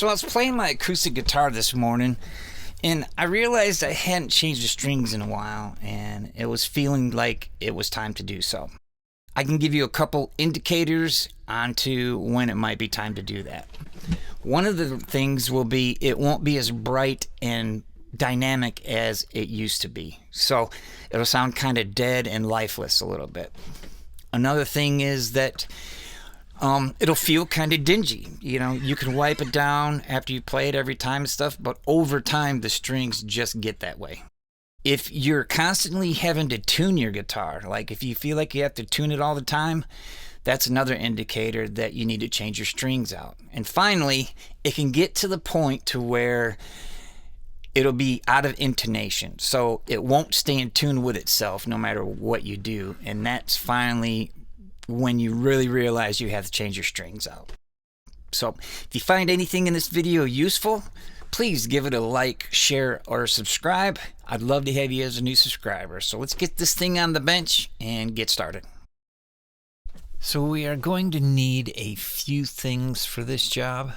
So I was playing my acoustic guitar this morning, and I realized I hadn't changed the strings in a while, and it was feeling like it was time to do so. I can give you a couple indicators onto when it might be time to do that. One of the things will be it won't be as bright and dynamic as it used to be. So it'll sound kind of dead and lifeless a little bit. Another thing is that it'll feel kind of dingy. You know, you can wipe it down after you play it every time and stuff, but over time the strings just get that way. If you're constantly having to tune your guitar, like if you feel like you have to tune it all the time, that's another indicator that you need to change your strings out. And finally, it can get to the point to where it'll be out of intonation. So it won't stay in tune with itself no matter what you do. And that's finally when you really realize you have to change your strings out. So if you find anything in this video useful, please give it a like, share, or subscribe. I'd love to have you as a new subscriber. So let's get this thing on the bench and get started. So we are going to need a few things for this job.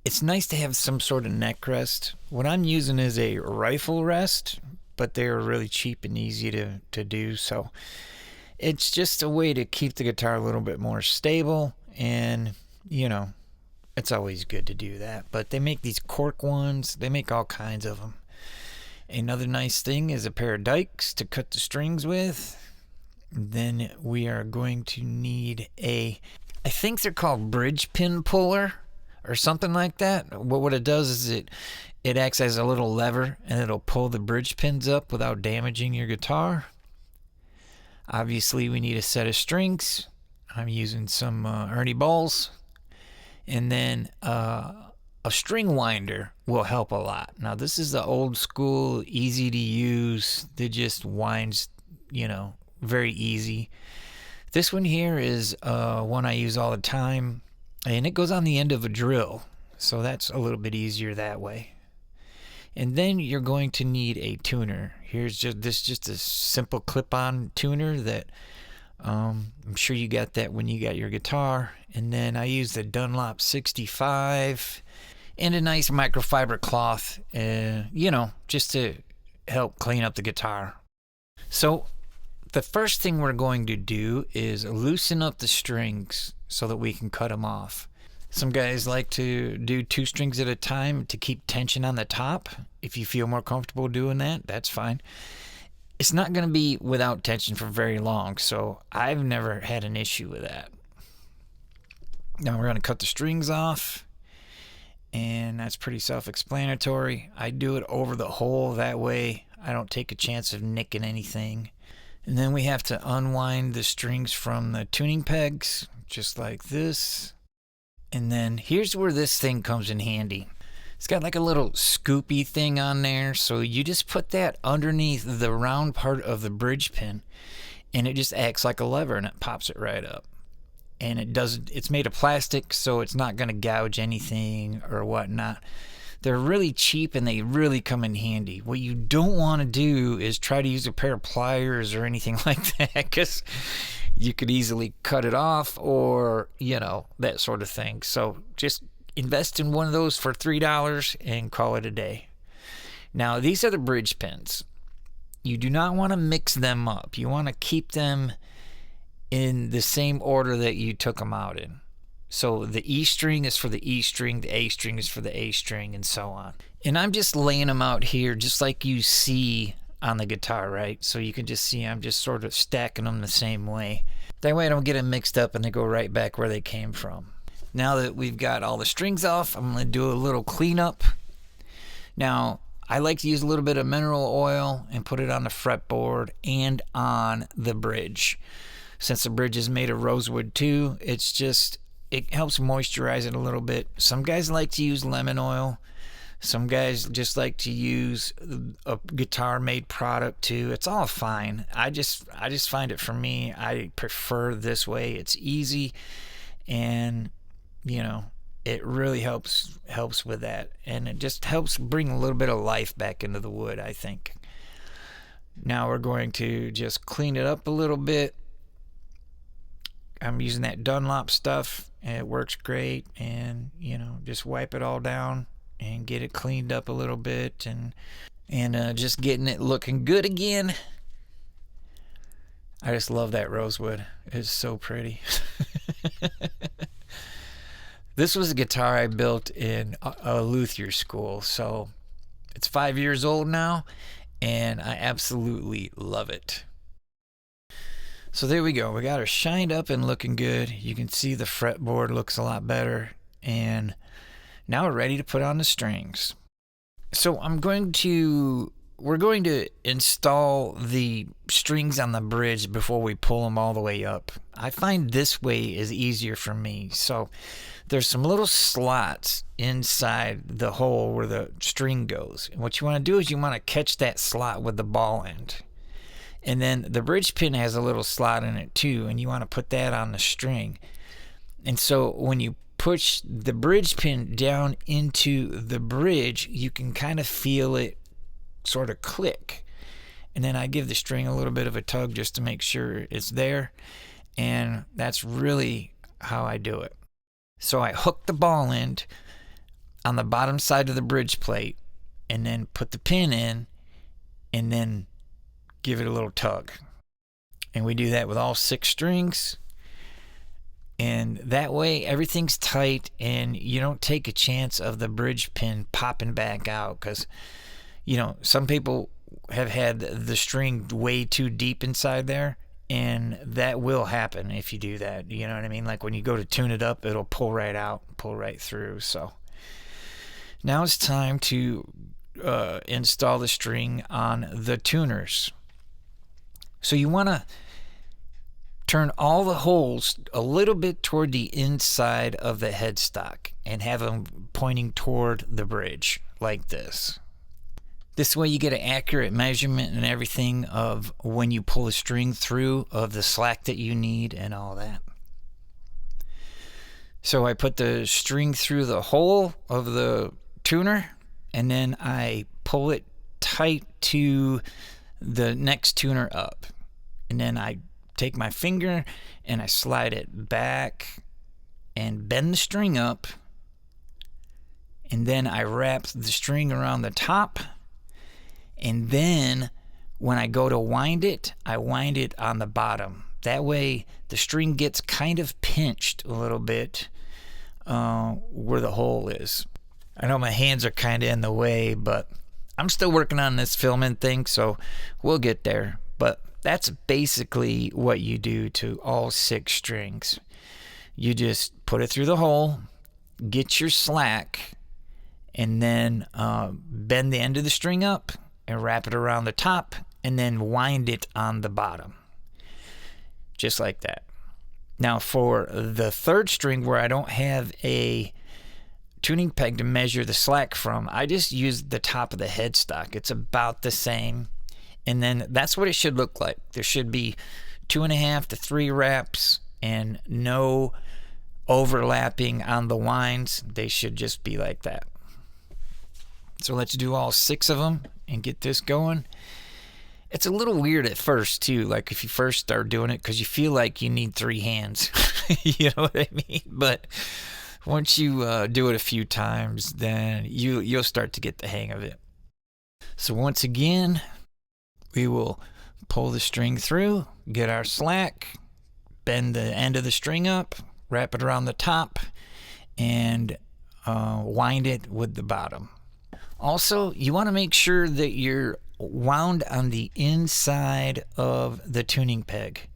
It's nice to have some sort of neck rest. What I'm using is a rifle rest, but they're really cheap and easy to do. So it's just a way to keep the guitar a little bit more stable, and you know, it's always good to do that. But they make these cork ones. They make all kinds of them. Another nice thing is a pair of dikes to cut the strings with. Then we are going to need I think they're called bridge pin puller or something like that. What it does is it acts as a little lever, and it'll pull the bridge pins up without damaging your guitar. Obviously, we need a set of strings. I'm using some Ernie balls. And then a string winder will help a lot. Now, this is the old school, easy to use. It just winds, you know, very easy. This one here is one I use all the time, and it goes on the end of a drill. So that's a little bit easier that way. And then you're going to need a tuner. Here's just a simple clip-on tuner that I'm sure you got that when you got your guitar. And then I use the Dunlop 65 and a nice microfiber cloth, you know, just to help clean up the guitar. So the first thing we're going to do is loosen up the strings so that we can cut them off. Some guys like to do 2 strings at a time to keep tension on the top. If you feel more comfortable doing that, that's fine. It's not going to be without tension for very long, so I've never had an issue with that. Now we're going to cut the strings off, and that's pretty self-explanatory. I do it over the hole, that way I don't take a chance of nicking anything. And then we have to unwind the strings from the tuning pegs, just like this. And then here's where this thing comes in handy. It's got like a little scoopy thing on there, so you just put that underneath the round part of the bridge pin, and it just acts like a lever, and it pops it right up. And it's made of plastic, so it's not going to gouge anything or whatnot. They're really cheap, and they really come in handy. What you don't want to do is try to use a pair of pliers or anything like that, because you could easily cut it off, or, you know, that sort of thing. So just invest in one of those for $3 and call it a day. Now, these are the bridge pins. You do not want to mix them up. You want to keep them in the same order that you took them out in. So the E string is for the E string, the A string is for the A string, and so on. And I'm just laying them out here just like you see on the guitar, right? So you can just see I'm just sort of stacking them the same way. That way I don't get them mixed up and they go right back where they came from. Now that we've got all the strings off, I'm going to do a little cleanup. Now, I like to use a little bit of mineral oil and put it on the fretboard and on the bridge. Since the bridge is made of rosewood too, it helps moisturize it a little bit. Some guys like to use lemon oil. Some guys just like to use a guitar-made product too. It's all fine. I just find it, for me, I prefer this way. It's easy, and you know, it really helps with that, and it just helps bring a little bit of life back into the wood, I think. Now we're going to just clean it up a little bit. I'm using that Dunlop stuff, It works great, and just wipe it all down and get it cleaned up a little bit, and just getting it looking good again. I just love that rosewood. It's so pretty. This was a guitar I built in a luthier school, so it's 5 years old now, and I absolutely love it. So there we go. We got her shined up and looking good. You can see the fretboard looks a lot better. And now we're ready to put on the strings. So we're going to install the strings on the bridge before we pull them all the way up. I find this way is easier for me. So there's some little slots inside the hole where the string goes. And what you want to do is you want to catch that slot with the ball end. And then the bridge pin has a little slot in it too, and you want to put that on the string. And so when you push the bridge pin down into the bridge, you can kind of feel it sort of click. And then I give the string a little bit of a tug just to make sure it's there. And that's really how I do it. So I hook the ball end on the bottom side of the bridge plate and then put the pin in and then give it a little tug. And we do that with all 6 strings. And that way everything's tight and you don't take a chance of the bridge pin popping back out, because some people have had the string way too deep inside there, and that will happen if you do that. You know what I mean? Like when you go to tune it up, it'll pull right out, pull right through. So now it's time to install the string on the tuners. So you want to turn all the holes a little bit toward the inside of the headstock and have them pointing toward the bridge like this. This way you get an accurate measurement and everything of when you pull the string through, of the slack that you need and all that. So I put the string through the hole of the tuner, and then I pull it tight to the next tuner up. And then I take my finger and I slide it back and bend the string up. And then I wrap the string around the top. And then when I go to wind it, I wind it on the bottom. That way the string gets kind of pinched a little bit where the hole is. I know my hands are kind of in the way, but I'm still working on this filming thing, so we'll get there. But that's basically what you do to all 6 strings. You just put it through the hole, get your slack, and then bend the end of the string up and wrap it around the top, and then wind it on the bottom. Just like that. Now for the 3rd string, where I don't have a tuning peg to measure the slack from, I just use the top of the headstock. It's about the same. And then that's what it should look like. There should be 2.5 to 3 wraps and no overlapping on the winds. They should just be like that. So let's do all 6 of them and get this going. It's a little weird at first too, like if you first start doing it, because you feel like you need 3 hands. You know what I mean? But once you do it a few times, then you'll start to get the hang of it. So once again, we will pull the string through, get our slack, bend the end of the string up, wrap it around the top, and wind it with the bottom. Also, you want to make sure that you're wound on the inside of the tuning peg.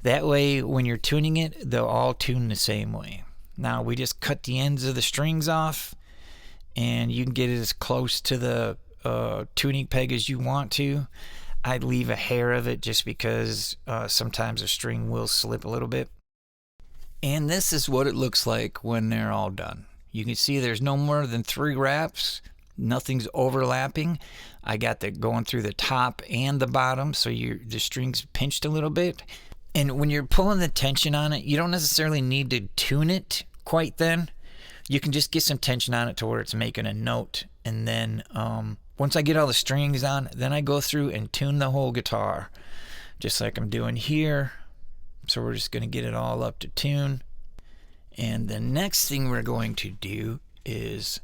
That way, when you're tuning it, they'll all tune the same way. Now, we just cut the ends of the strings off, and you can get it as close to the tuning peg as you want to. I'd leave a hair of it just because sometimes a string will slip a little bit. And this is what it looks like when they're all done. You can see there's no more than 3 wraps. Nothing's overlapping. I got that going through the top and the bottom, so the string's pinched a little bit. And when you're pulling the tension on it, you don't necessarily need to tune it quite then. You can just get some tension on it to where it's making a note. And then once I get all the strings on, then I go through and tune the whole guitar, just like I'm doing here. So we're just going to get it all up to tune. And the next thing we're going to do is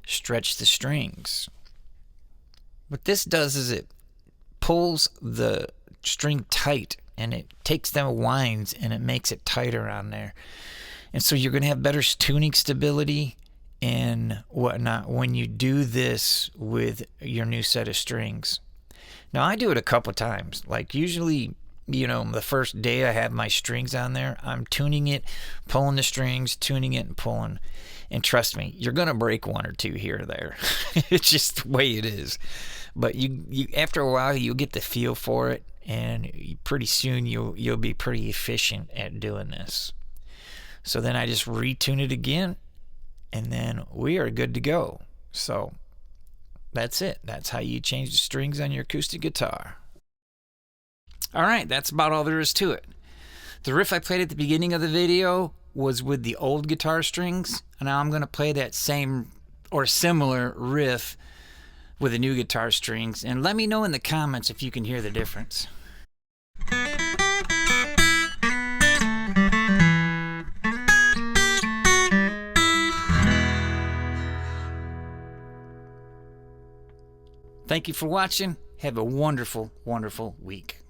stretch the strings. What this does is it pulls the string tight, and it takes them winds and it makes it tighter on there. And so you're going to have better tuning stability and whatnot when you do this with your new set of strings. Now, I do it a couple times. Like usually, the first day I have my strings on there, I'm tuning it, pulling the strings, tuning it and pulling. And trust me, you're going to break one or two here or there. It's just the way it is. But you after a while, you'll get the feel for it, and pretty soon you'll be pretty efficient at doing this. So then I just retune it again, and then we are good to go. So that's it. That's how you change the strings on your acoustic guitar. All right, that's about all there is to it. The riff I played at the beginning of the video was with the old guitar strings, and now I'm going to play that same or similar riff with the new guitar strings, and let me know in the comments if you can hear the difference. Thank you for watching. Have a wonderful, wonderful week.